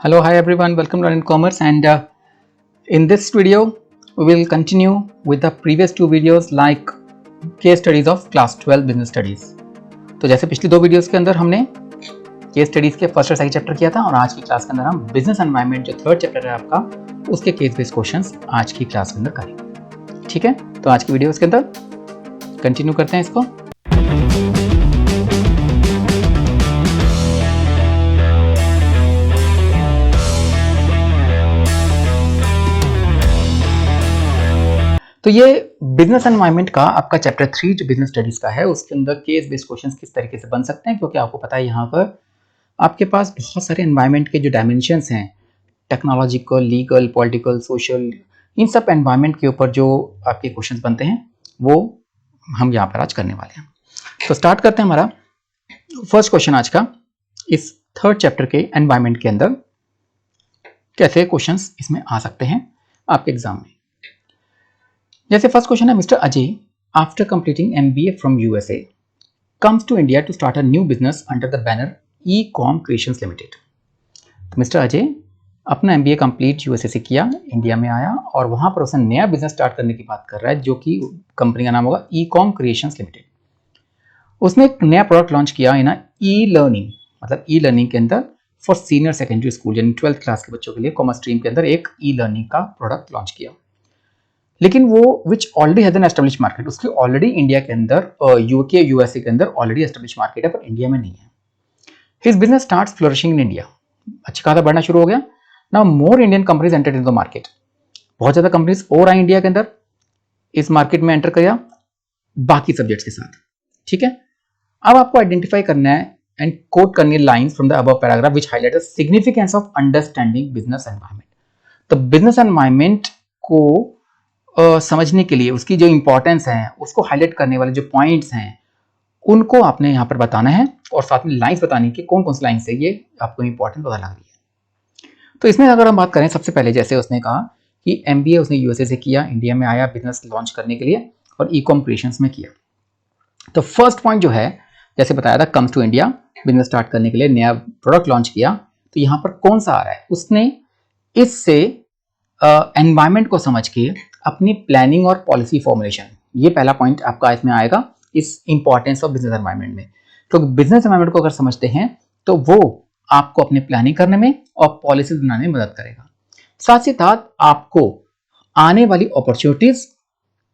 Hello, hi everyone, welcome to Learn Commerce, and in this video we will continue with the previous two videos like case studies of class 12 business studies। तो जैसे पिछली दो videos के अंदर हमने case studies के first और second chapter किया था और आज की क्लास के अंदर हम बिजनेस एनवायरनमेंट जो थर्ड चैप्टर है आपका उसके केस बेस्ड क्वेश्चंस आज की क्लास के अंदर करेंगे। ठीक है, तो आज की वीडियोस के अंदर कंटिन्यू करते हैं इसको। तो ये बिजनेस एनवायरनमेंट का आपका चैप्टर 3 जो बिजनेस स्टडीज का है उसके अंदर केस बेस्ड क्वेश्चंस किस तरीके से बन सकते हैं, क्योंकि आपको पता है यहाँ पर आपके पास बहुत सारे एनवायरनमेंट के जो डायमेंशंस हैं, टेक्नोलॉजिकल, लीगल, पॉलिटिकल, सोशल, इन सब एनवायरनमेंट के ऊपर जो आपके क्वेश्चंस बनते हैं वो हम यहाँ पर आज करने वाले हैं। तो स्टार्ट करते हैं हमारा फर्स्ट क्वेश्चन आज का। इस थर्ड चैप्टर के एनवायरनमेंट के अंदर कैसे क्वेश्चंस इसमें आ सकते हैं आपके एग्जाम में। जैसे फर्स्ट क्वेश्चन है, mister Ajay after completing MBA from USA comes to India to start a new business under the banner e com creations limited. तो मिस्टर अजय अपना एमबीए कंप्लीट यूएसए से किया, इंडिया में आया और वहां पर उसने नया बिजनेस स्टार्ट करने की बात कर रहा है जो कि कंपनी का नाम होगा ई-कॉम क्रिएशंस लिमिटेड। उसने एक नया प्रोडक्ट लॉन्च किया इन ई लर्निंग, मतलब ई लर्निंग के अंदर फॉर सीनियर सेकेंडरी स्कूल यानी 12th क्लास के बच्चों के लिए कॉमर्स स्ट्रीम के अंदर एक ई लर्निंग का प्रोडक्ट लॉन्च किया। लेकिन वो विच already has an establish market, उसकी ऑलरेडी इंडिया के अंदर यूके यूएसए के अंदर ऑलरेडी एस्टेब्लिश मार्केट है पर इंडिया में नहीं है। His business starts flourishing in India, अच्छा खासा बढ़ना शुरू हो गया। Now more Indian companies entered in the market, बहुत ज्यादा कंपनीज और आई इंडिया के अंदर, इस मार्केट में एंटर किया बाकी सब्जेक्ट्स के साथ। ठीक है, अब आपको आइडेंटिफाई करना है एंड कोट करनी है lines from the above paragraph which highlight the significance of understanding business environment. तो बिजनेस एनवायरनमेंट को समझने के लिए उसकी जो इंपॉर्टेंस है उसको हाईलाइट करने वाले जो पॉइंट्स हैं उनको आपने यहाँ पर बताना है और साथ में लाइंस बतानी कि कौन कौन सी लाइन से ये आपको इंपॉर्टेंट पता लग रही है। तो इसमें अगर हम बात करें, सबसे पहले जैसे उसने कहा कि एमबीए उसने यूएसए से किया, इंडिया में आया बिजनेस लॉन्च करने के लिए और ई-कॉम क्रिएशंस में किया। तो फर्स्ट पॉइंट जो है, जैसे बताया था, comes to India, business start करने के लिए नया प्रोडक्ट लॉन्च किया। तो यहाँ पर कौन सा आ रहा है, उसने इससे एनवायरनमेंट को समझ के अपनी प्लानिंग और पॉलिसी फॉर्मुलेशन, ये पहला पॉइंट आपका इसमें आएगा इस इंपॉर्टेंस ऑफ बिजनेस एनवायरनमेंट में। तो बिजनेस एनवायरनमेंट को अगर समझते हैं तो वो आपको अपनी प्लानिंग करने में और पॉलिसी बनाने में मदद करेगा। साथ ही साथ आपको आने वाली अपॉर्चुनिटीज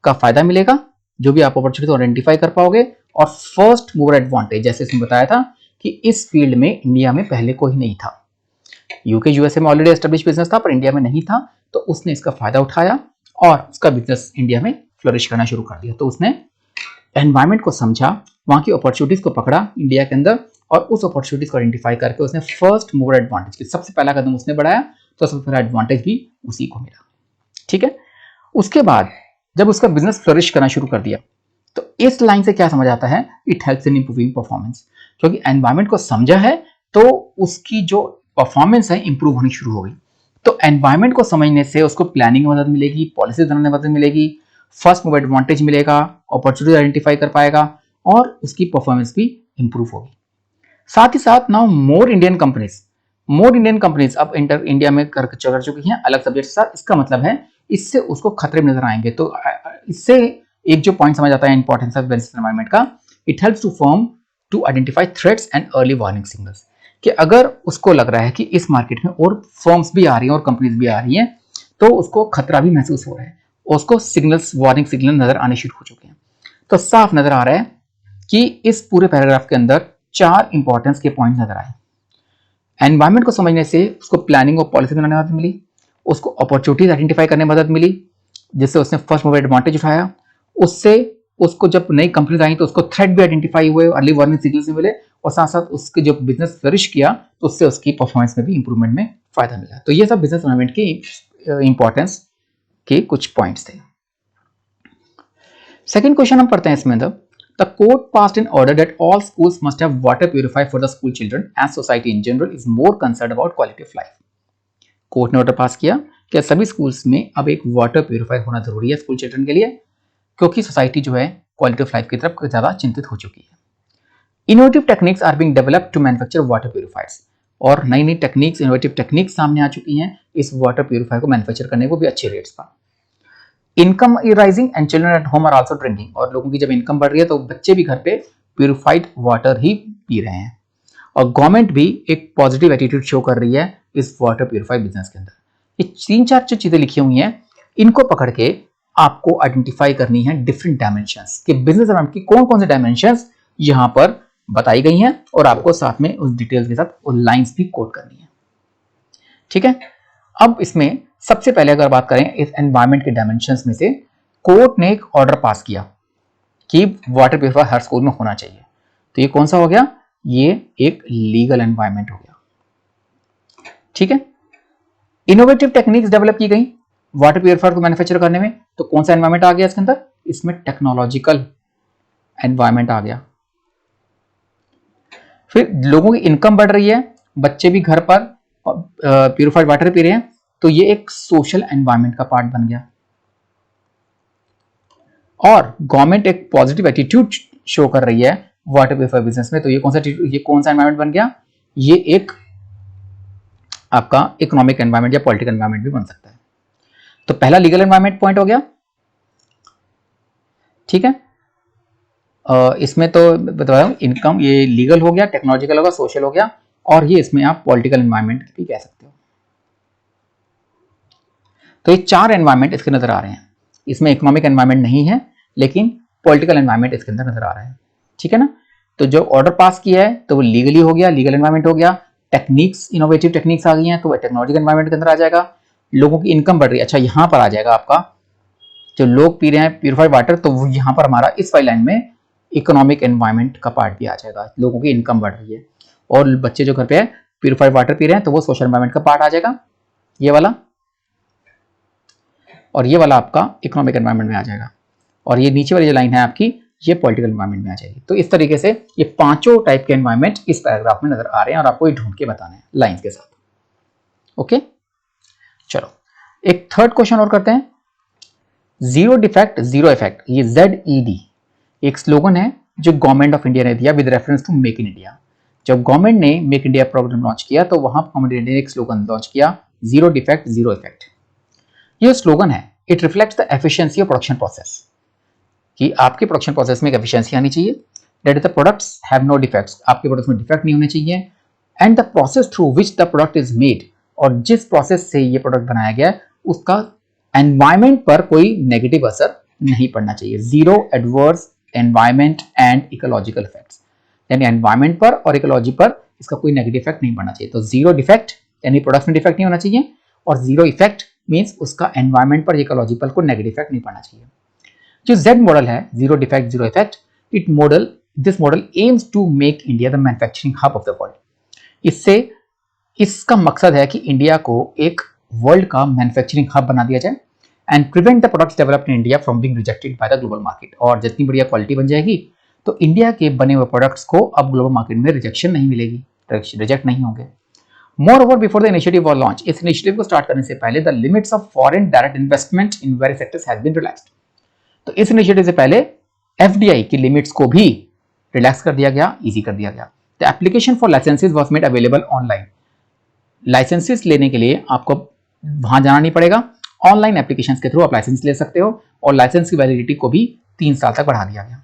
का फायदा मिलेगा, जो भी आप अपॉर्चुनिटीज आइडेंटिफाई कर पाओगे, और फर्स्ट मूवर एडवांटेज, जैसे इसमें बताया था कि इस फील्ड में इंडिया में पहले कोई नहीं था। यूके यूएसए में ऑलरेडी एस्टेब्लिश बिजनेस था पर इंडिया में नहीं था, तो उसने इसका फायदा उठाया और उसका बिजनेस इंडिया में फ्लरिश करना शुरू कर दिया। तो उसने एनवायरनमेंट को समझा, वहां की अपॉर्चुनिटीज को पकड़ा इंडिया के अंदर और उस अपॉर्चुनिटीज को आइडेंटिफाई करके उसने फर्स्ट मूवर एडवांटेज की सबसे पहला कदम उसने बढ़ाया, तो सबसे पहला एडवांटेज भी उसी को मिला। ठीक है, उसके बाद जब उसका बिजनेस फ्लरिश करना शुरू कर दिया तो इस लाइन से क्या समझ आता है, it helps in improving performance. क्योंकि एनवायरनमेंट को समझा है तो उसकी जो परफॉर्मेंस है इंप्रूव होनी शुरू हो गई। तो एनवायरनमेंट को समझने से उसको प्लानिंग में मदद मिलेगी, पॉलिसी बनाने में मदद मिलेगी, फर्स्ट मूव एडवांटेज मिलेगा, अपॉर्चुनिटी आइडेंटिफाई कर पाएगा और उसकी परफॉर्मेंस भी इंप्रूव होगी। साथ ही साथ नाउ मोर इंडियन कंपनीज अब इंडिया में कर चुकी हैं अलग सब्जेक्ट के साथ। इसका मतलब है इससे उसको खतरे में नजर आएंगे। तो इससे एक जो पॉइंट समझ आता है इंपॉर्टेंस ऑफ बिजनेस एनवायरनमेंट का, it helps to firm to identify threats and early warning signals, कि अगर उसको लग रहा है कि इस मार्केट में और फर्म्स भी आ रही हैं और कंपनीज भी आ रही हैं तो उसको खतरा भी महसूस हो रहा है, उसको सिग्नल्स, वार्निंग सिग्नल नजर आने शुरू हो चुके हैं। तो साफ नजर आ रहा है कि इस पूरे पैराग्राफ के अंदर 4 इंपॉर्टेंस के पॉइंट नजर आए। एनवायरनमेंट को समझने से उसको प्लानिंग और पॉलिसी बनाने में मदद मिली, उसको अपॉर्चुनिटीज आइडेंटिफाई करने में मदद मिली जिससे उसने फर्स्ट मूवर एडवांटेज उठाया, उससे उसको जब नई कंपनीज आई तो उसको थ्रेट भी आइडेंटिफाई हुए, अर्ली वार्निंग सिग्नल्स मिले और साथ साथ उसके जो बिजनेस फ्लरिश किया तो उससे उसकी परफॉर्मेंस में भी इंप्रूवमेंट में फायदा मिला। तो ये सब बिजनेस एनवायरनमेंट की इंपॉर्टेंस के कुछ पॉइंट्स थे। सेकंड क्वेश्चन हम पढ़ते हैं इसमें, the court passed an order that all schools must have water purifier for the school children as society in general is more concern about quality of life. Court ने order pass किया कि सभी schools में अब एक water purifier होना जरूरी है स्कूल चिल्ड्रन के लिए, क्योंकि सोसाइटी जो है क्वालिटी ऑफ लाइफ की तरफ ज्यादा चिंतित हो चुकी है। Innovative techniques are being developed to manufacture water purifiers, और नई नई टेक्निक्स, इनोवेटिव टेक्निक्स सामने आ चुकी हैं इस वाटर प्यूरिफायर को मैन्युफैक्चर करने को भी अच्छे रेट्स पर। Income rising and children at home are also drinking, और लोगों की जब इनकम बढ़ रही है तो बच्चे भी घर पे प्यूरिफाइड वाटर ही पी रहे हैं। और गवर्नमेंट भी एक पॉजिटिव एटीट्यूड शो कर रही है इस वाटर प्यूरिफाइड बिजनेस के अंदर। ये 3-4 जो चीजें लिखी हुई हैं इनको पकड़ के आपको आइडेंटिफाई करनी है डिफरेंट डायमेंशंस कि बिजनेस एनवायरनमेंट की कौन कौन से डायमेंशंस यहां पर बताई गई हैं, और आपको साथ में उस डिटेल्स के साथ उस लाइंस भी कोट करनी है। ठीक है, अब इसमें सबसे पहले अगर बात करें इस एनवायरनमेंट के डायमेंशंस में से, कोर्ट ने एक ऑर्डर पास किया कि वाटर प्यूरिफायर हर स्कूल में होना चाहिए। तो ये कौन सा हो गया? ये एक लीगल एनवायरनमेंट हो गया। ठीक है, इनोवेटिव टेक्निक्स डेवलप की गई वाटर प्यूरिफायर को मैन्युफैक्चर करने में। तो कौन सा एनवायरनमेंट आ गया इसके अंदर? इसमें टेक्नोलॉजिकल एनवायरनमेंट आ गया। फिर लोगों की इनकम बढ़ रही है, बच्चे भी घर पर प्यूरिफाइड वाटर पी रहे हैं, तो ये एक सोशल एनवायरनमेंट का पार्ट बन गया। और गवर्नमेंट एक पॉजिटिव एटीट्यूड शो कर रही है वाटर प्यूरिफायर बिजनेस में। तो ये कौन सा एनवायरनमेंट बन गया? ये एक आपका इकोनॉमिक एनवायरनमेंट या पॉलिटिकल एनवायरनमेंट भी बन सकता है। तो पहला लीगल एनवायरनमेंट पॉइंट हो गया। ठीक है, इसमें तो बताया इनकम, ये लीगल हो गया, टेक्नोलॉजिकल होगा, सोशल हो गया, और ये इसमें आप पॉलिटिकल एनवायरनमेंट भी कह सकते हो। तो ये 4 एनवायरनमेंट इसके नजर आ रहे हैं। इसमें इकोनॉमिक एनवायरनमेंट नहीं है, लेकिन पॉलिटिकल एनवायरनमेंट इसके अंदर नजर आ रहा है। ठीक है ना, तो जो ऑर्डर पास किया है तो वो लीगली हो गया, लीगल एनवायरनमेंट हो गया। टेक्निक्स, इनोवेटिव टेक्निक्स आ गई हैं तो वो टेक्नोलॉजिकल एनवायरनमेंट के अंदर आ जाएगा। लोगों की इनकम बढ़ रही है, अच्छा यहां पर आ जाएगा आपका जो लोग पी रहे हैं प्यूरिफाइड वाटर, तो वो यहां पर हमारा इस वाली लाइन में इकोनॉमिक एनवायरनमेंट का पार्ट भी आ जाएगा। लोगों की इनकम बढ़ रही है और बच्चे जो घर पे प्यूरिफाइड वाटर पी रहे हैं तो वो सोशल एनवायरनमेंट का पार्ट आ जाएगा, ये वाला। और ये वाला आपका इकोनॉमिक एनवायरनमेंट में आ जाएगा, और ये नीचे वाली जो लाइन है आपकी ये पॉलिटिकल एनवायरनमेंट में आ जाएगी। तो इस तरीके से ये 5 टाइप के एनवायरनमेंट इस पैराग्राफ में नजर आ रहे हैं और आपको ये ढूंढ के बताने हैं लाइंस के साथ। ओके, चलो एक थर्ड क्वेश्चन और करते हैं। जीरो डिफेक्ट जीरो इफेक्ट, ये ZED एक स्लोगन है जो गवर्नमेंट ऑफ इंडिया ने दिया with reference to make in India. जब गवर्नमेंट ने मेक इंडिया प्रोग्राम लॉन्च किया तो वहां गवर्नमेंट ने एक स्लोगन लॉन्च किया, जीरो डिफेक्ट जीरो इफेक्ट। ये स्लोगन है, it reflects the efficiency of production process, कि आपके प्रोडक्शन प्रोसेस में एक एफिशिएंसी आनी चाहिए। That is the products have no defects, आपके प्रोडक्ट्स में डिफेक्ट नहीं होने चाहिए। And the process through which the product is made, और जिस प्रोसेस से ये प्रोडक्ट बनाया गया है उसका एनवायरमेंट पर कोई नेगेटिव असर नहीं पड़ना चाहिए। Zero adverse environment and ecological effects, यानी एनवायरमेंट पर और इकोलॉजी पर इसका कोई नेगेटिव इफेक्ट नहीं पड़ना चाहिए। तो जीरो डिफेक्ट यानी प्रोडक्ट में डिफेक्ट नहीं होना चाहिए, और जीरो इफेक्ट मींस उसका एनवायरमेंट पर इकोलॉजी पर कोई नेगेटिव इफेक्ट नहीं पड़ना चाहिए। जो Z मॉडल है, zero defect zero effect, this model aims to make India the manufacturing hub of the world. इससे इसका मकसद है कि इंडिया को एक वर्ल्ड का मैन्युफैक्चरिंग हब बना दिया जाए and prevent the products developed in India from being rejected by the global market. और जितनी बढ़िया क्वालिटी बन जाएगी तो इंडिया के बने हुए प्रोडक्ट्स को अब ग्लोबल मार्केट में रिजेक्शन नहीं मिलेगी, रिजेक्ट नहीं होंगे। Moreover, before the initiative was launched, इस इनिशिएटिव को स्टार्ट करने से पहले the limits of foreign direct investment in various sectors has been relaxed। तो इस इनिशिएटिव से पहले FDI की लिमिट्स को भी रिलैक्स कर दिया गया, इजी कर दिया गया। The application for licenses was made available online। Licences लेने के लिए आपको वहां जाना नहीं पड़ेगा, ऑनलाइन एप्लीकेशंस के थ्रू आप लाइसेंस ले सकते हो, और लाइसेंस की वैलिडिटी को भी 3 साल तक बढ़ा दिया गया।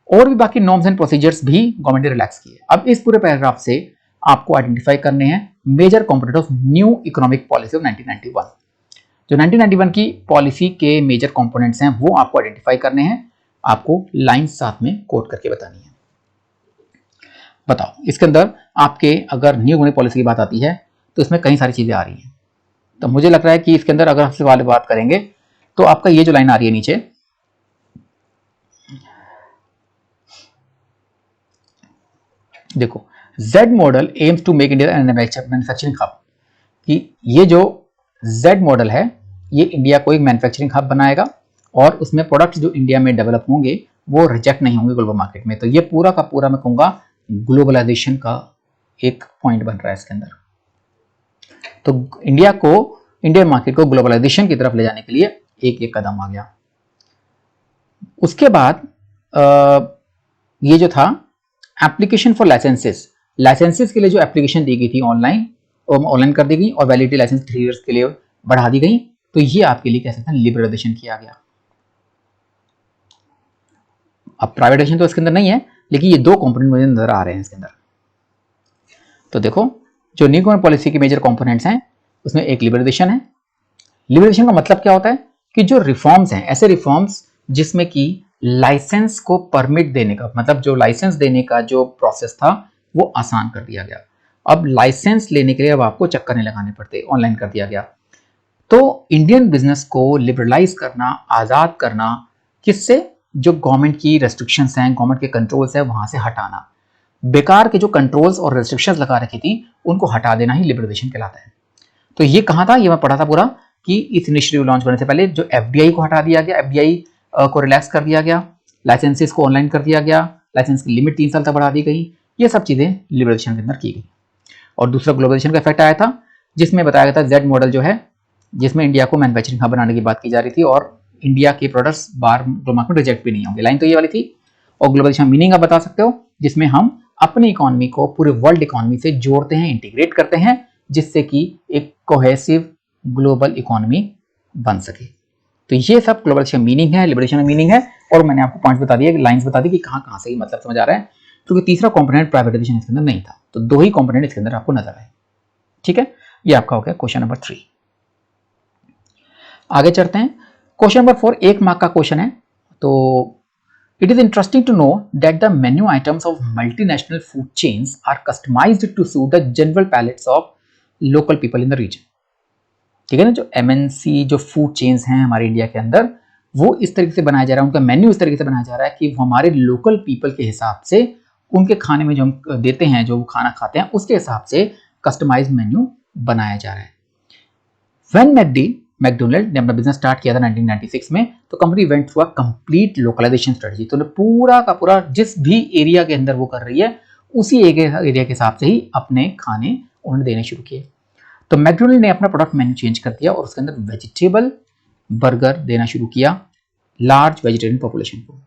और भी बाकी नॉर्म्स एंड प्रोसीजर्स भी गवर्नमेंट ने रिलैक्स किए। अब इस पूरे पैराग्राफ से आपको आइडेंटिफाई करने हैं major component of new economic policy of 1991। जो 1991 की पॉलिसी के मेजर कंपोनेंट्स हैं वो आपको आइडेंटिफाई करने हैं, आपको लाइंस साथ में कोट करके बतानी है। बताओ इसके अंदर आपके अगर न्यू इकोनॉमिक पॉलिसी की बात आती है तो इसमें कई सारी चीजें आ रही हैं। तो मुझे लग रहा है कि इसके अंदर अगर आपसे वाले बात करेंगे तो आपका ये जो लाइन आ रही है नीचे, देखो Z model aims to make India manufacturing hub, कि ये जो Z मॉडल है ये इंडिया को एक मैन्युफैक्चरिंग हब बनाएगा और उसमें प्रोडक्ट्स जो इंडिया में डेवलप होंगे वो रिजेक्ट नहीं होंगे ग्लोबल मार्केट में। तो ये पूरा का पूरा मैं कहूंगा ग्लोबलाइजेशन का एक पॉइंट बन रहा है इसके अंदर। तो इंडियन मार्केट को ग्लोबलाइजेशन की तरफ ले जाने के लिए एक एक कदम आ गया। उसके बाद ये जो था एप्लीकेशन फॉर लाइसेंसेस, लाइसेंसेस के लिए जो एप्लीकेशन दी गई थी ऑनलाइन कर दी गई और वैलिडिटी लाइसेंस 3 इयर्स के लिए बढ़ा दी गई। तो ये आपके लिए कह सकते हैं लिबरलाइजेशन किया गया। अब प्राइवेटाइजेशन तो इसके अंदर नहीं है, लेकिन ये दो कंपोनेंट मुझे नजर आ रहे हैं इसके अंदर। तो देखो जो न्यू गवर्नमेंट पॉलिसी के मेजर कंपोनेंट्स हैं उसमें एक लिबरलाइजेशन है। लिबरलाइजेशन का मतलब क्या होता है कि जो रिफॉर्म्स हैं, ऐसे रिफॉर्म्स जिसमें कि लाइसेंस को परमिट देने का मतलब जो लाइसेंस देने का जो प्रोसेस था वो आसान कर दिया गया। अब लाइसेंस लेने के लिए अब आपको चक्कर नहीं लगाने पड़ते, ऑनलाइन कर दिया गया। तो इंडियन बिजनेस को लिबरलाइज करना, आजाद करना, किससे? जो गवर्नमेंट की रेस्ट्रिक्शंस हैं, गवर्नमेंट के कंट्रोल्स हैं, वहां से हटाना। बेकार के जो कंट्रोल्स और रेस्ट्रिक्शंस लगा रखी थी उनको हटा देना ही लिबरलाइजेशन कहलाता है। तो ये कहां था, ये मैं पढ़ा था पूरा कि इस इनिशिएटिव लॉन्च करने से पहले जो एफडीआई को हटा दिया गया, एफडीआई को रिलैक्स कर दिया गया, लाइसेंसेस को ऑनलाइन कर दिया गया, लाइसेंस की लिमिट 3 साल तक बढ़ा दी गई, ये सब चीजें लिबरलाइजेशन के अंदर की गई। और दूसरा ग्लोबलाइजेशन का इफेक्ट आया था जिसमें बताया गया था जेड मॉडल जो है, जिसमें इंडिया को मैन्युफैक्चरिंग हब बनाने की बात की जा रही थी और इंडिया के प्रोडक्ट्स बाहर ग्लोबल मार्केट में रिजेक्ट भी नहीं होंगे। लाइन तो ये वाली थी। और ग्लोबलाइजेशन मीनिंग आप बता सकते हो, जिसमें हम अपनी इकोनॉमी को पूरे वर्ल्ड इकोनॉमी से जोड़ते हैं, इंटीग्रेट करते हैं, जिससे कि एक कोहेसिव ग्लोबल इकोनॉमी बन सके। तो ये सब ग्लोबलाइजेशन मीनिंग है, लिबरेशन मीनिंग है। और मैंने आपको पॉइंट्स बता दिए, लाइंस बता दी कि कहां कहां से ये मतलब समझ आ रहा है। क्योंकि तीसरा कंपोनेंट प्राइवेटाइजेशन इसके अंदर नहीं था, तो दो ही कंपोनेंट इसके अंदर आपको नजर आए। ठीक है, ये आपका हो गया क्वेश्चन नंबर 3। आगे चलते हैं। क्वेश्चन नंबर 4 1 मार्क का क्वेश्चन है। तो it is interesting to know that the menu items of multinational food chains are customised to suit the general palates of local people in the region. ठीक है ना, जो एमएनसी जो food chains हैं हमारे इंडिया के अंदर, वो इस तरीके से बनाया जा रहा है, उनका मेन्यू इस तरीके से बनाया जा रहा है कि वो हमारे लोकल पीपल के हिसाब से उनके खाने में जो हम देते हैं, जो वो खाना खाते हैं, उसके हिसाब से कस्टमाइज्ड मेन्यू बनाया जा रहा है। व्हेन मैकडोनल्ड ने अपना बिजनेस स्टार्ट किया था 1996 में, तो company went through a complete localisation strategy. तो पूरा का पूरा जिस भी एरिया के अंदर वो कर रही है, उसी एरिया के हिसाब से ही अपने खाने उन्होंने देने शुरू किए। तो मैकडोनल्ड ने अपना प्रोडक्ट मेन्यू चेंज कर दिया और उसके अंदर वेजिटेबल बर्गर देना शुरू किया लार्ज वेजिटेरियन पॉपुलेशन को।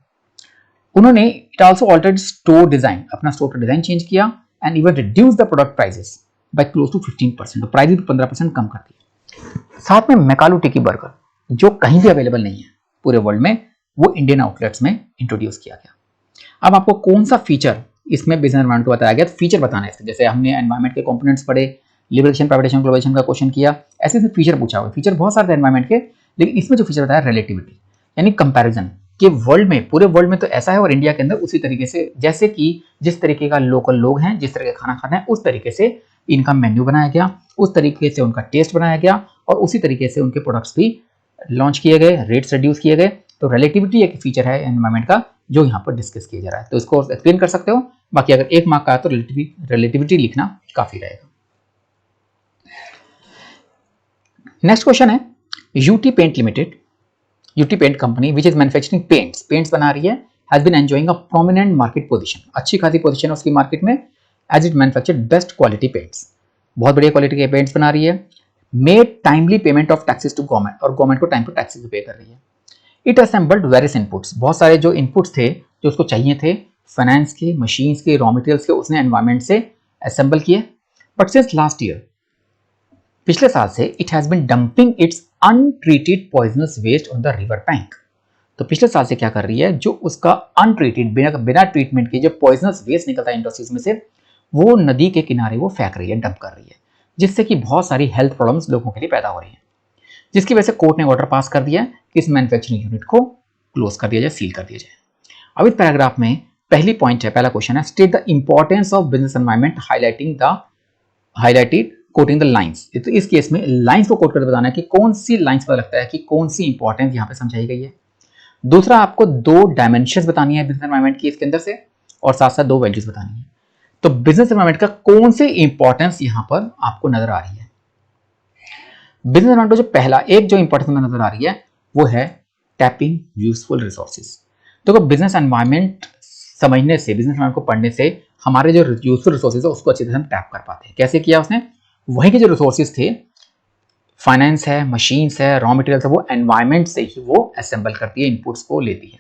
उन्होंने it also altered store design, अपना स्टोर का डिजाइन चेंज किया and even reduce the product prices by close to 15%। तो प्राइस 15% कम कर दिया। साथ में मैकालू टिक्की बर्गर जो कहीं भी अवेलेबल नहीं है पूरे वर्ल्ड में, वो इंडियन आउटलेट्स में इंट्रोड्यूस किया गया। अब आपको कौन सा फीचर इसमें बिजनेस एनवायरमेंट को बताया गया, तो फीचर बताना है इसके। जैसे हमने एनवायरमेंट के कंपोनेंट्स पढ़े, लिबरेशन, प्राइवेटाइजेशन, ग्लोबलाइजेशन का क्वेश्चन किया, ऐसे ऐसे फीचर पूछा हुआ। फीचर बहुत सारे थे एनवायरमेंट के, लेकिन इसमें जो फीचर बताया रिलेटिविटी, यानी कंपैरिजन कि वर्ल्ड में, पूरे वर्ल्ड में तो ऐसा है और इंडिया के अंदर उसी तरीके से, जैसे कि जिस तरीके का लोकल लोग हैं, जिस तरह का खाना खाना है, उस तरीके से इनका मेन्यू बनाया गया, उस तरीके से उनका टेस्ट बनाया गया और उसी तरीके से उनके प्रोडक्ट्स भी लॉन्च किए गए, रेट्स रिड्यूस किए गए। तो रिलेटिविटी एक फीचर है एनवायरमेंट का जो यहाँ पर डिस्कस किया जा रहा है। तो इसको एक्सप्लेन कर सकते हो। बाकी अगर 1 मार्क का है तो रिलेटिविटी लिखना काफी रहेगा। नेक्स्ट क्वेश्चन है, UT paint limited, UT paint company which is manufacturing paints बना रही है, has been enjoying a prominent market position. अच्छी खासी पोजीशन है उसकी मार्केट में, as it manufactured best quality paints, बहुत बढ़िया क्वालिटी के पेंट्स बना रही है। Made timely payment of taxes to government, और गवर्नमेंट को टाइम पर टैक्सेस पे कर रही है। इट असेंबल्ड वेरियस इनपुट्स, बहुत सारे जो इनपुट्स थे जो उसको चाहिए थे, फाइनेंस के, मशीन्स के, रॉ मटेरियल्स के, उसने एनवायरमेंट से असेंबल किए। बट सिंस लास्ट ईयर, पिछले साल से, it has been dumping its untreated poisonous waste on the river bank. तो पिछले साल से क्या कर रही है, जो उसका अनट्रीटेड, बिना ट्रीटमेंट के जो पॉइजनस वेस्ट निकलता है इंडस्ट्रीज में से, वो नदी के किनारे वो फेंक रही है, डंप कर रही है, जिससे कि बहुत सारी हेल्थ प्रॉब्लम्स लोगों के लिए पैदा हो रही है। जिसकी वजह से कोर्ट ने ऑर्डर पास कर दिया कि इस मैन्युफैक्चरिंग यूनिट को क्लोज कर दिया जाए, सील कर दिया जाए। अब इस पैराग्राफ में पहली पॉइंट है, पहला क्वेश्चन है, state the importance of business environment highlighted coating the lines. तो इस केस में लाइंस को कोट करके बताना है कि कौन सी लाइंस पता लगता है कि कौन सी इंपॉर्टेंस यहाँ पे समझाई गई है। दूसरा, आपको 2 डायमेंशंस बतानी है बिजनेस एनवायरनमेंट की इसके अंदर से, और साथ साथ 2 वैल्यूज बतानी है। तो बिजनेस एनवायरनमेंट का कौन सी इंपॉर्टेंस यहाँ पर आपको नजर आ रही है। बिजनेस एनवायरनमेंट जो पहला एक जो इंपॉर्टेंस नजर आ रही है वो है टैपिंग यूजफुल रिसोर्सेज। तो बिजनेस एनवायरनमेंट समझने से, बिजनेस एनवायरनमेंट को पढ़ने से हमारे जो यूजफुल रिसोर्सेज है उसको अच्छी तरह हम टैप कर पाते हैं। कैसे किया उसने, वहीं के जो रिसोर्सेज थे, फाइनेंस है, मशीन्स है, रॉ मटेरियल है, वो एनवायरनमेंट से ही वो असेंबल करती है, इनपुट्स को लेती है।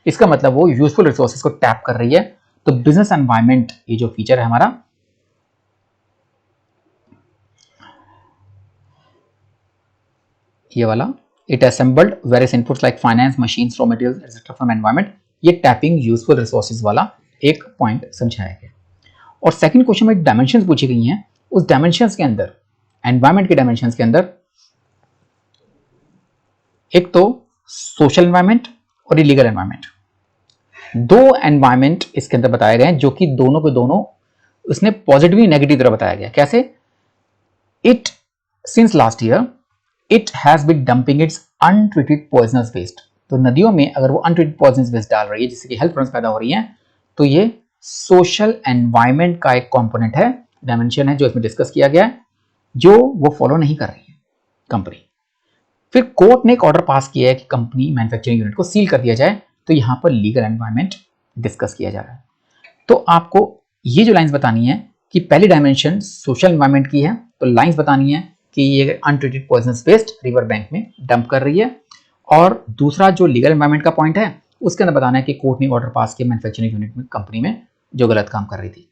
इसका मतलब वो यूजफुल रिसोर्सेज को टैप कर रही है। तो बिजनेस एनवायरनमेंट ये जो फीचर है हमारा, ये वाला, it assembled various inputs like finance, machines, raw materials etcetera from environment. ये टैपिंग यूजफुल रिसोर्सेज वाला एक पॉइंट समझाया गया। और सेकंड क्वेश्चन में डायमेंशंस पूछी गई हैं, उस डायमेंशंस के अंदर, एनवायरनमेंट के डायमेंशंस के अंदर एक तो सोशल एनवायरनमेंट और इलीगल एनवायरनमेंट, दो एनवायरनमेंट इसके अंदर बताए गए हैं जो कि दोनों के दोनों उसने पॉजिटिवली नेगेटिव तरह बताया गया। कैसे? It since last year it has been dumping its untreated poisonous waste. तो नदियों में अगर वो अनट्रीटेड पॉइजनस वेस्ट डाल रही है जिससे कि हेल्थ प्रॉब्लम्स पैदा हो रही हैं, तो ये सोशल एनवायरनमेंट का एक कंपोनेंट है, डायमेंशन है जो इसमें डिस्कस किया गया है, जो वो फॉलो नहीं कर रही है कंपनी। फिर कोर्ट ने एक ऑर्डर पास किया है कि कंपनी मैन्युफैक्चरिंग यूनिट को सील कर दिया जाए, तो यहां पर लीगल एनवायरनमेंट डिस्कस किया जा रहा है। तो आपको ये जो लाइंस बतानी है कि पहली डायमेंशन सोशल एनवायरनमेंट की है, तो लाइंस बतानी है कि ये untreated poisonous waste river bank में डंप कर रही है, और दूसरा जो लीगल एनवायरनमेंट का पॉइंट है उसके अंदर बताना है कि कोर्ट ने ऑर्डर पास किया मैन्युफैक्चरिंग यूनिट में कंपनी में जो गलत काम कर रही थी।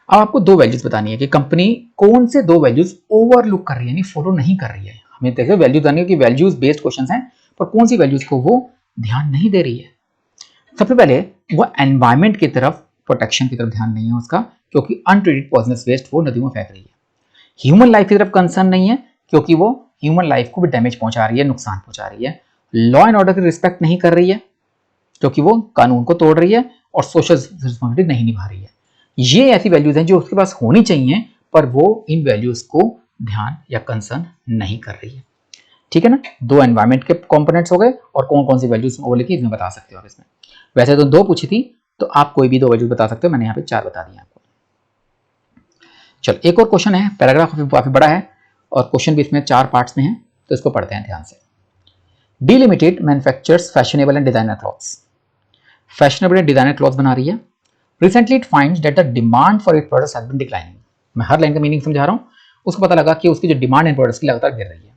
अब आपको दो वैल्यूज बतानी है कि कंपनी कौन से दो वैल्यूज ओवरलुक कर रही है, यानी फॉलो नहीं कर रही है। हमें देखिए वैल्यू बतानी है कि वैल्यूज बेस्ड क्वेश्चंस हैं, पर कौन सी वैल्यूज को वो ध्यान नहीं दे रही है। सबसे पहले वो एनवायरनमेंट की तरफ, प्रोटेक्शन की तरफ ध्यान नहीं है उसका, क्योंकि अनट्रीटेड पॉइजनस वेस्ट वो नदियों में फेंक रही है। ह्यूमन लाइफ की तरफ कंसर्न नहीं है, क्योंकि वो ह्यूमन लाइफ को भी डैमेज पहुंचा रही है, नुकसान पहुंचा रही है। लॉ एंड ऑर्डर की रिस्पेक्ट नहीं कर रही है, क्योंकि वो कानून को तोड़ रही है, और सोशल रिस्पॉन्सिबिलिटी नहीं निभा रही है। ये ऐसी वैल्यूज हैं जो उसके पास होनी चाहिए, पर वो इन वैल्यूज को ध्यान या कंसर्न नहीं कर रही है। ठीक है ना? दो एनवायरनमेंट के कंपोनेंट्स हो गए, और कौन कौन सी वैल्यूज वो लिखी इसमें बता सकते हो आप। इसमें वैसे तो दो पूछी थी, तो आप कोई भी दो वैल्यूज बता सकते हो, मैंने यहाँ पे चार बता दिए आपको। चलो एक और क्वेश्चन है, पैराग्राफ काफी बड़ा है और क्वेश्चन भी इसमें चार पार्ट्स में है, तो इसको पढ़ते हैं ध्यान से। D limited manufactures fashionable and designer clothes. Fashionable and designer clothes बना रही है। Recently it finds that the demand for it products has been declining. मैं हर लाइन का मीनिंग समझा रहा हूँ। उसको पता लगा कि उसकी जो डिमांड इन प्रोडक्ट्स की लगातार गिर रही है।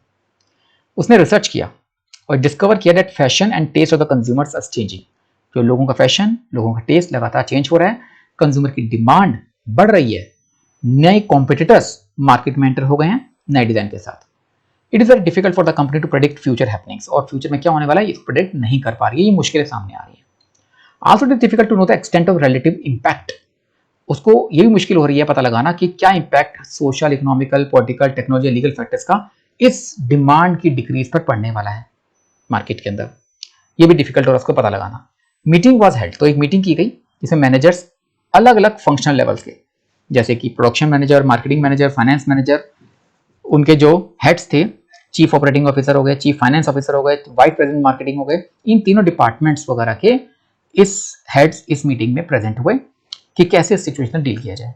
उसने रिसर्च किया और डिस्कवर किया that fashion and taste of the consumers are changing. जो लोगों का फैशन, लोगों का टेस्ट लगातार चेंज हो रहा है, कंज्यूमर की डिमांड बढ़ रही है, नए कॉम्पिटिटर्स मार्केट में एंटर हो गए हैं नए डिजाइन के साथ। It is very difficult for the company to predict future happenings. और फ्यूचर में क्या होने वाला है ये प्रेडिक्ट नहीं कर पा रही है, ये मुश्किलें सामने आ रही है। Also it is difficult to know the extent of relative impact. उसको ये भी मुश्किल हो रही है पता लगाना कि क्या impact social, economical, political, technology, legal factors का इस डिमांड की डिक्रीज पर पड़ने वाला है मार्केट के अंदर। ये भी डिफिकल्ट हो उसको पता लगाना। मीटिंग वाज हेल्ड, तो एक मीटिंग की गई जिसमें मैनेजर्स अलग अलग फंक्शनल लेवल्स के, जैसे कि production manager, marketing manager, finance manager, उनके जो हेड्स थे, चीफ ऑपरेटिंग ऑफिसर हो गए, चीफ फाइनेंस ऑफिसर हो गए, वाइस प्रेसिडेंट मार्केटिंग हो गए, इन तीनों डिपार्टमेंट्स वगैरह के इस हेड्स इस मीटिंग में प्रेजेंट हुए कि कैसे इस सिचुएशन डील किया जाए।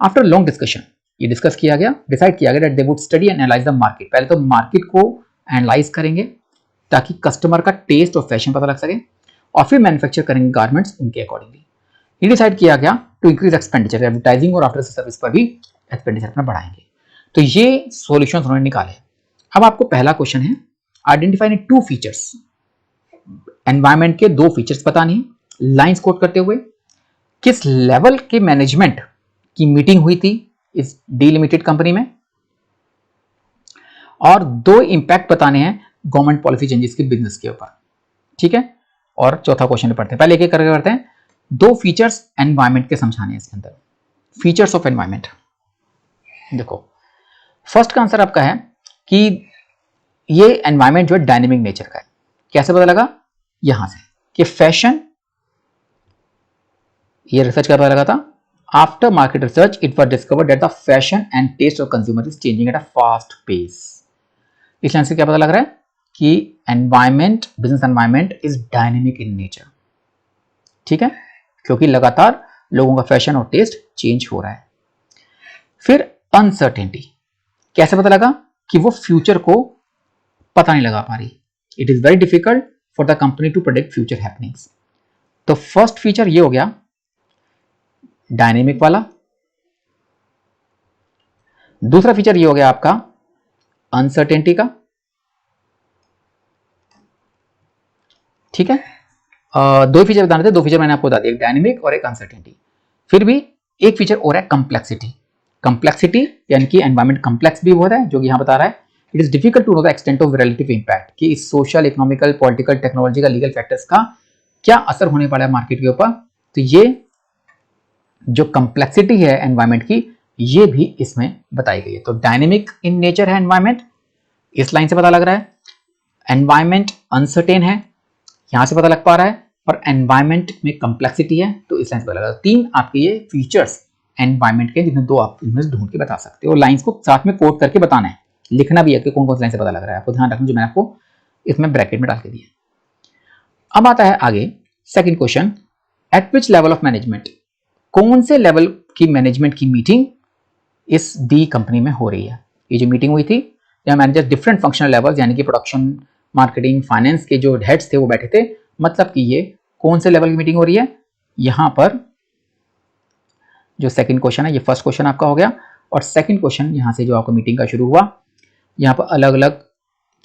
आफ्टर लॉन्ग डिस्कशन ये डिस्कस किया गया, डिसाइड किया गया that they would study and analyse the market. पहले तो मार्केट को एनालाइज करेंगे ताकि कस्टमर का टेस्ट और फैशन पता लग सके, और फिर मैन्युफैक्चर करेंगे गारमेंट्स उनके अकॉर्डिंगली। ये डिसाइड किया गया टू इंक्रीज एक्सपेंडिचर, एडवर्टाइजिंग और आफ्टर सर्विस पर भी एक्सपेंडिचर अपना बढ़ाएंगे। तो ये सॉल्यूशंस उन्होंने निकाले। अब आपको पहला क्वेश्चन है, आइडेंटिफाई टू फीचर्स। एनवायरनमेंट के दो फीचर्स बतानी है, लाइंस कोट करते हुए। किस लेवल के मैनेजमेंट की मीटिंग हुई थी इस डी लिमिटेड कंपनी में, और दो इंपैक्ट बताने हैं गवर्नमेंट पॉलिसी चेंजेस के बिजनेस के ऊपर। ठीक है? और चौथा क्वेश्चन पढ़ते हैं, पहले एक एक करके करते हैं। दो फीचर्स एनवायरनमेंट के समझाने हैं इसके अंदर, फीचर्स ऑफ एनवायरनमेंट। देखो फर्स्ट का आंसर आपका है कि ये एनवायरनमेंट जो है डायनेमिक नेचर का है। कैसे पता लगा? यहां से कि फैशन, ये रिसर्च का पता लगा था। After market research it was discovered that the fashion and taste of consumer is changing at a fast pace. इस लाइन से क्या पता लग रहा है कि environment, business environment is dynamic in nature. ठीक है? क्योंकि लगातार लोगों का फैशन और टेस्ट चेंज हो रहा है। फिर अनसर्टेनिटी, कैसे पता लगा कि वो फ्यूचर को पता नहीं लगा पा रही। It is very difficult for the company to predict future happenings. तो फर्स्ट फीचर ये हो गया डायनेमिक वाला। दूसरा फीचर ये हो गया आपका अनसर्टेनिटी का। ठीक है? दो फीचर बताने थे, दो फीचर मैंने आपको बता दिया, एक डायनेमिक और एक अनसर्टेनिटी। फिर भी एक फीचर और है कंप्लेक्सिटी। कंप्लेक्सिटी यानी कि एनवायरनमेंट कंप्लेक्स भी होता है, जो कि यहां बता रहा है it is difficult to know the extent of relative impact कि इस social, economical, political, technological, legal factors का क्या असर होने वाला है मार्केट के ऊपर। तो ये जो कम्प्लेक्सिटी है एनवायरमेंट की, ये भी इसमें बताई गई है। तो डायनेमिक इन नेचर है एनवायरमेंट, इस लाइन से पता लग रहा है। एनवायरमेंट अनसर्टेन है, यहां से पता लग पा रहा है। और एनवायरमेंट में कम्प्लेक्सिटी है, तो इस लाइन से पता लगा। तीन आपके ये फीचर्स एनवायरमेंट के, जिन्हें दो आप इनमें ढूंढ के बता सकते हो। लाइंस को साथ में कोट करके बताना है, लिखना भी है कि कौन कौन सी लाइन से पता लग रहा है। आपको ध्यान रखना, जो मैंने आपको इसमें ब्रैकेट में डाल के दिया। अब आता है आगे second question, eight which level of management, कौन से लेवल की मैनेजमेंट की मीटिंग इस बी कंपनी में हो रही है। ये जो मीटिंग हुई थी, यहाँ मैनेजर डिफरेंट फंक्शनल लेवल्स यानी कि प्रोडक्शन, मार्केटिंग, फाइनेंस के जो हेड्स थे वो बैठे थे। मतलब कि ये कौन से लेवल की मीटिंग हो रही है। यहां पर जो सेकंड क्वेश्चन है, ये फर्स्ट क्वेश्चन आपका हो गया। और सेकंड क्वेश्चन यहां से जो आपको मीटिंग का शुरू हुआ, यहां पर अलग अलग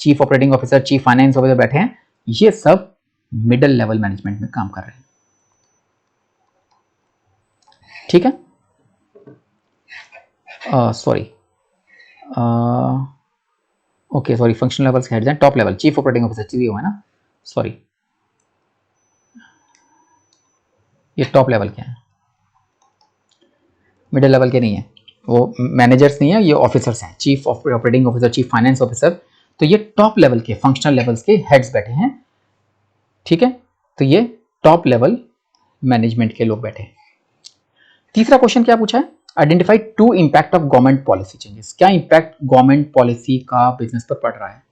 chief operating officer, chief finance officer बैठे हैं। ये सब मिडिल लेवल मैनेजमेंट में काम कर रहे हैं। ठीक है, sorry, okay sorry, functional levels heads हैं, top level chief operating officer CEO है ना, सॉरी, ये टॉप लेवल के हैं, मिडिल लेवल के नहीं है, वो मैनेजर्स नहीं है, ये ऑफिसर्स हैं, chief operating officer, chief finance officer. तो ये टॉप लेवल के फंक्शनल लेवल्स के हेड्स बैठे हैं। ठीक है, तो ये टॉप लेवल मैनेजमेंट के लोग बैठे हैं। तीसरा क्वेश्चन क्या पूछा है, identify to impact of government policy changes. क्या इंपैक्ट गवर्नमेंट पॉलिसी का बिजनेस पर पड़ रहा है।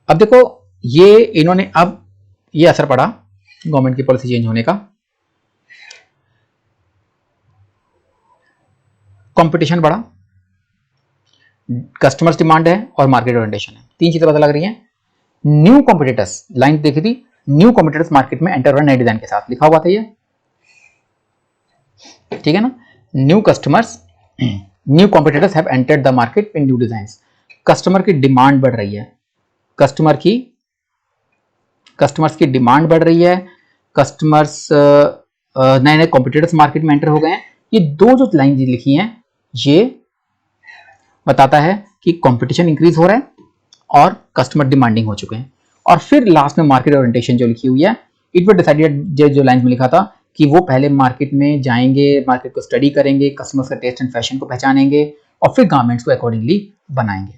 अब देखो, ये इन्होंने अब ये असर पड़ा गवर्नमेंट की पॉलिसी चेंज होने का, कंपटीशन बढ़ा, कस्टमर्स डिमांड है और मार्केट ओरिएंटेशन है। तीन चीजें पता लग रही हैं। न्यू कॉम्पिटिटर्स, लाइन देखी थी, न्यू कॉम्पिटिटर्स मार्केट में एंटर हो रहे नए डिजाइन के साथ, लिखा हुआ था ये, ठीक है ना। New customers, new competitors have entered the market in new designs. Customer की डिमांड बढ़ रही है, कस्टमर्स की डिमांड बढ़ रही है, कस्टमर्स नए नए कॉम्पिटिटर्स मार्केट में एंटर हो गए हैं। ये दो जो लाइन लिखी हैं, ये बताता है कि कंपटीशन इंक्रीज हो रहा है और कस्टमर डिमांडिंग हो चुके हैं। और फिर लास्ट में मार्केट ओरिएंटेशन जो लिखी हुई है, इट वाज डिसाइडेड, जो लाइन में लिखा था कि वो पहले मार्केट में जाएंगे, मार्केट को स्टडी करेंगे, कस्टमर्स का टेस्ट एंड फैशन को पहचानेंगे और फिर गारमेंट्स को अकॉर्डिंगली बनाएंगे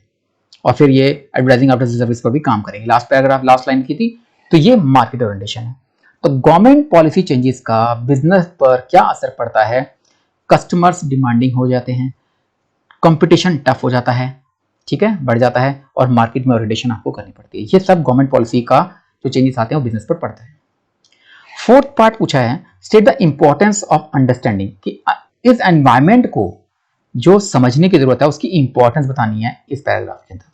और फिर ये एडवर्टाइजिंग आफ्टर सर्विस पर भी काम करेंगे। लास्ट पैराग्राफ, लास्ट लाइन की थी। तो ये मार्केट ओरिएंटेशन है। तो गवर्नमेंट पॉलिसी चेंजेस का बिजनेस पर क्या असर पड़ता है। कस्टमर्स डिमांडिंग हो जाते हैं, कंपटीशन टफ हो जाता है, ठीक है, बढ़ जाता है और मार्केट में ओरिएंटेशन आपको करनी पड़ती है। ये सब गवर्नमेंट पॉलिसी का जो चेंजेस आते हैं वो बिजनेस पर पड़ता है। फोर्थ पार्ट पूछा है, state the importance of understanding, कि इस एनवायरमेंट को जो समझने की जरूरत है उसकी इंपॉर्टेंस बतानी है इस पैराग्राफ के अंदर।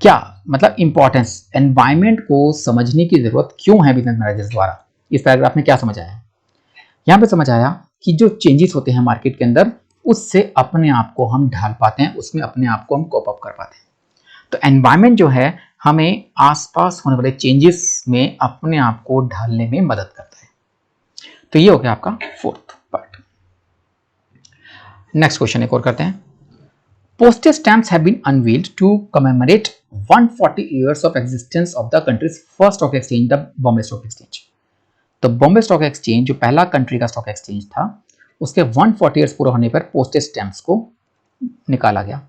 क्या मतलब इंपॉर्टेंस, एनवायरमेंट को समझने की जरूरत क्यों है बिजनेस मैनेजर्स द्वारा। इस पैराग्राफ में क्या समझ आया, यहां पे समझ आया कि जो चेंजेस होते हैं मार्केट के अंदर, उससे अपने आप को हम ढाल पाते हैं, उसमें अपने आप को हम कोप अप कर पाते हैं। तो एनवायरमेंट जो है हमें आसपास होने वाले चेंजेस में अपने आप को ढालने में मदद करता है। तो ये हो गया आपका फोर्थ पार्ट। नेक्स्ट क्वेश्चन एक और करते हैं। Postage stamps have been unveiled to commemorate 140 years of existence of the country's first stock exchange, the Bombay Stock Exchange. तो बॉम्बे स्टॉक एक्सचेंज जो पहला कंट्री का स्टॉक एक्सचेंज था, उसके 140 ईयर्स पूरा होने पर पोस्टेज स्टैम्प्स को निकाला गया।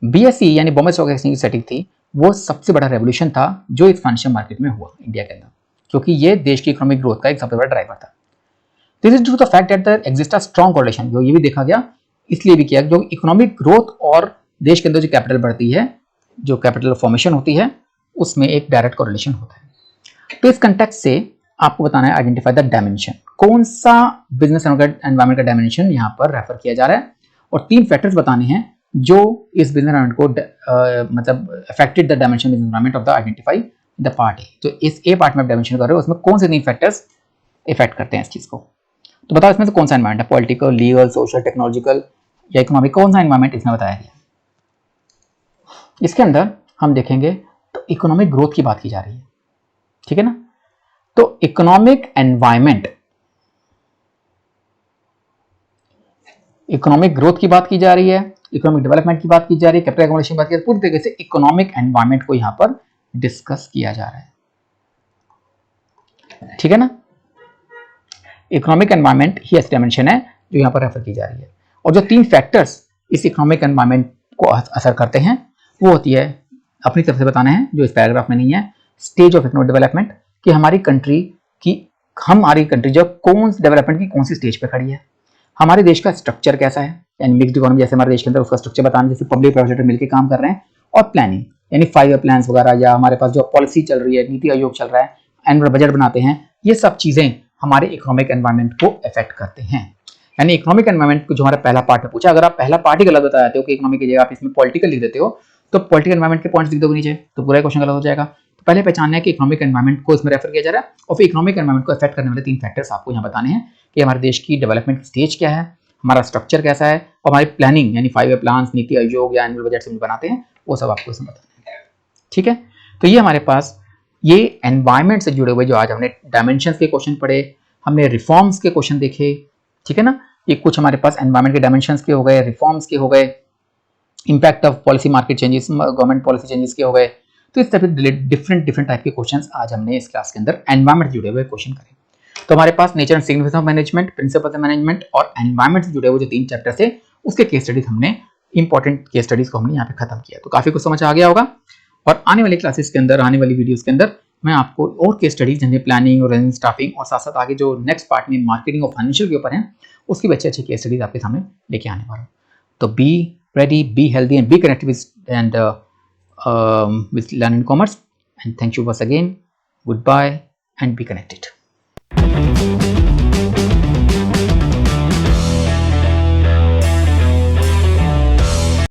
बीएसई यानी बॉम्बे स्टॉक एक्सचेंज की सेटिंग थी, वो सबसे बड़ा रेवोल्यूशन था जो इस फाइनेंशियल मार्केट में हुआ इंडिया के अंदर, क्योंकि ये देश की इकोनॉमिक ग्रोथ का एक सबसे बड़ा ड्राइवर था। This is due to the fact that there exist a strong correlation, जो ये भी देखा गया, इसलिए भी किया जो इकोनॉमिक ग्रोथ और देश के अंदर जो कैपिटल बढ़ती है, जो कैपिटल फॉर्मेशन होती है, उसमें एक डायरेक्ट कोरिलेशन होता है। तो इस कंटेक्स्ट से आपको बताना है, आइडेंटिफाई द डायमेंशन, कौन सा बिजनेस एनवायरनमेंट का डायमेंशन यहां पर रेफर किया जा रहा है, और तीन फैक्टर्स बताने हैं जो इस बिजनेस एनवायरनमेंट को मतलब affected the dimension business environment of the identify the part A. तो इस ए पार्ट में आप डायमेंशन कर रहे हो, उसमें कौन से तीन फैक्टर्स इफेक्ट करते हैं इस चीज को। तो बताओ इसमें से कौन सा एनवायरनमेंट है, पॉलिटिकल, लीगल, सोशल, टेक्नोलॉजिकल या इकोनॉमिक, कौन सा एनवायरनमेंट इसमें बताया गया। इसके अंदर हम देखेंगे तो इकोनॉमिक ग्रोथ की बात की जा रही है, ठीक है ना। तो इकोनॉमिक एनवायरनमेंट इकोनॉमिक ग्रोथ की बात की जा रही है, इकोनॉमिक डेवलपमेंट की बात की जा रही है, कैपिटल अकोमोडेशन की बात की जा रही है, पूरी तरीके से इकोनॉमिक एनवायरनमेंट को यहाँ पर डिस्कस किया जा रहा है। ठीक है ना, इकोनॉमिक एनवायरनमेंट ही ऐसी डायमेंशन है जो यहाँ पर रेफर की जा रही है। और जो 3 फैक्टर्स इस इकोनॉमिक एनवायरनमेंट को असर करते हैं वो होती है, अपनी तरफ से बताना है जो इस पैराग्राफ में नहीं है, स्टेज ऑफ इकोनॉमिक डेवलपमेंट, कि हमारी कंट्री जो कौन सी डेवलपमेंट की कौन सी स्टेज पे खड़ी है, हमारे देश का स्ट्रक्चर कैसा है, यानी मिक्स्ड इकोनॉमी जैसे हमारे देश के अंदर उसका स्ट्रक्चर बताना, जैसे पब्लिक प्राइवेट सेक्टर मिलकर काम कर रहे हैं, और प्लानिंग यानी 5 ईयर प्लान्स वगैरह, या हमारे पास जो पॉलिसी चल रही है, नीति आयोग चल रहा है, एनुअल बजट बनाते हैं, ये सब चीजें हमारे इकोनॉमिक एनवायरनमेंट को अफेक्ट करते हैं। यानी इकोनॉमिक एनवायरनमेंट को जो हमारा पहला पार्ट में पूछा, अगर आप पहला पार्ट ही गलत बता देते हो कि इकोनॉमिक की जगह आप इसमें पॉलिटिकल लिख देते हो, तो पॉलिटिकल एनवायरनमेंट के पॉइंट्स लिख दोगे नीचे, तो पूरा क्वेश्चन गलत हो जाएगा। तो पहले पहचानना है कि इकोनॉमिक एनवायरनमेंट को इसमें रेफर किया जा रहा है, और फिर इकोनॉमिक एनवायरनमेंट को अफेक्ट करने वाले 3 फैक्टर्स आपको यहाँ बताने हैं कि हमारे देश की डेवलपमेंट स्टेज क्या है, हमारा स्ट्रक्चर कैसा है, और हमारी प्लानिंग यानी 5 ईयर प्लान, नीति आयोग या एनुअल बजट से बनाते हैं, वो सब आपको इसमें बताना है। ठीक है, तो ये हमारे पास ये एनवायरनमेंट से जुड़े हुए जो आज हमने डायमेंशंस के क्वेश्चन पढ़े, हमने रिफॉर्म्स के क्वेश्चन देखे। ठीक है ना, ये कुछ हमारे पास एनवायरनमेंट के डायमेंशंस के हो गए, रिफॉर्म्स के हो गए, impact of policy market changes, government policy changes के हो गए। तो इस तरह के डिफरेंट टाइप के क्वेश्चंस आज हमने इस क्लास के अंदर एनवायरनमेंट से जुड़े हुए क्वेश्चन करे। तो हमारे पास nature and significance of management, principles of management और एनवायरनमेंट से जुड़े हुए जो 3 चैप्टर थे, उसके केस स्टडीज हमने इंपॉर्टेंट केस स्टडीज को हमने यहाँ पे खत्म किया। तो काफी कुछ समझ आ गया होगा, और आने वाली क्लासेस के अंदर, आने वाली वीडियोस के अंदर मैं आपको और केस स्टडीज जिन्हें प्लानिंग और स्टाफिंग और साथ साथ आगे जो नेक्स्ट पार्ट में मार्केटिंग और फाइनेंशियल के ऊपर हैं, उसकी भी अच्छी केस स्टडीज आपके सामने लेके आने वाला हूँ। तो B ready, be healthy, and be connected with Learn and Commerce. And thank you once again. Goodbye and be connected.